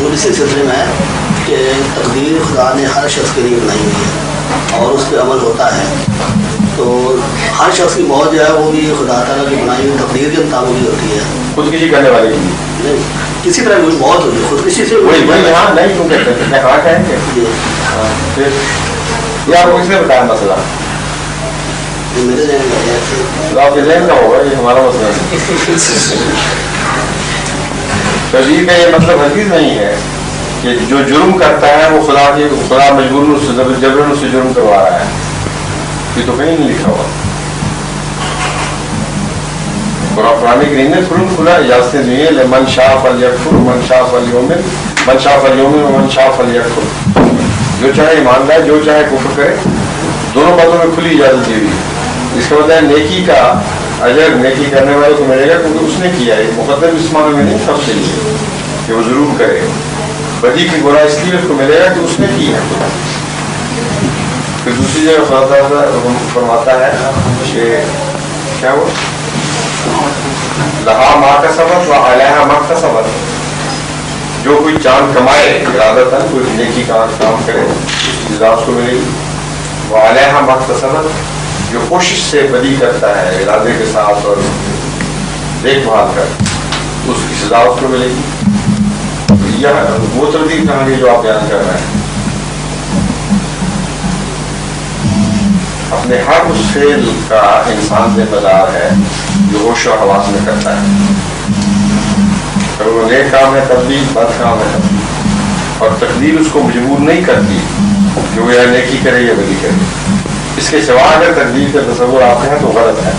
وہ اسی سلسلے میں ہے کہ تقدیر خدا نے ہر شخص کے لیے بنائی ہوئی ہے اور اس پہ عمل ہوتا ہے. تو ہر شخص کی موت جو ہے وہ بھی خدا تعالیٰ کی بنائی ہوئی تقدیر کے مطابق ہی ہوتی ہے. خودکشی کرنے والے کی نہیں کسی طرح کوئی موت ہوتی ہے خودکشی سے یہاں نہیں کیوں کہتے ہیں کہاں کہیں گے یہ آپ کو کس نے بتایا مسئلہ؟ میرے ذہن میں آپ کے ذہن کا ہوگا یہ ہمارا مسئلہ نہیں. تقدیر کا یہ مطلب ہرگز نہیں ہے کہ جو جرم کرتا ہے وہ خدا مجبور جبرن اس سے جرم کروا رہا ہے. یہ تو کہیں نہیں لکھا ہوا. قرآن کریم نے کھلا اجازتیں دی ہیں من شاء فلیکفر من شاء فلیؤمن من شاء فلیؤمن ومن شاء فلیکفر. جو چاہے ایمان لائے جو چاہے کفر کرے دونوں باتوں میں کھلی اجازت دی ہوئی. اس کا مطلب ہے نیکی کا اجر نیکی کرنے والے کو ملے گا کیونکہ اس نے کیا ہے. مقدم اس معنی میں نہیں سب سے لیے کہ وہ ضرور کرے. بدی کی برا اس لیے اس کو ملے گا کہ اس نے کی ہے. پھر دوسری جگہ خدا فرماتا ہے کہ کیا وہ لہا ما کا سبب و علیہا ما کا سبب. جو کوئی چاند کمائے ارادتاً کوئی نیکی کا کام کرے جزا اس کو ملے گی. وہ علیہا ما کا سبب جو کوشش سے بدی کرتا ہے ارادے کے ساتھ اور دیکھ بھال کر اس کی سزا اس کو ملے گی. یہ وہ تردید کہانی جو آپ بیان کر رہے ہیں اپنے ہر اس فعل کا انسان ذمہ دار ہے جو ہوش و حواس میں کرتا ہے. اگر وہ نیک کام ہے تب بھی بد کام ہے تب بھی. اور تقدیر اس کو مجبور نہیں کرتی کہ وہ یا نیکی کرے یا بدی کرے. اس کے سوا اگر تقدیر کا تصور آپ ہیں تو غلط ہے.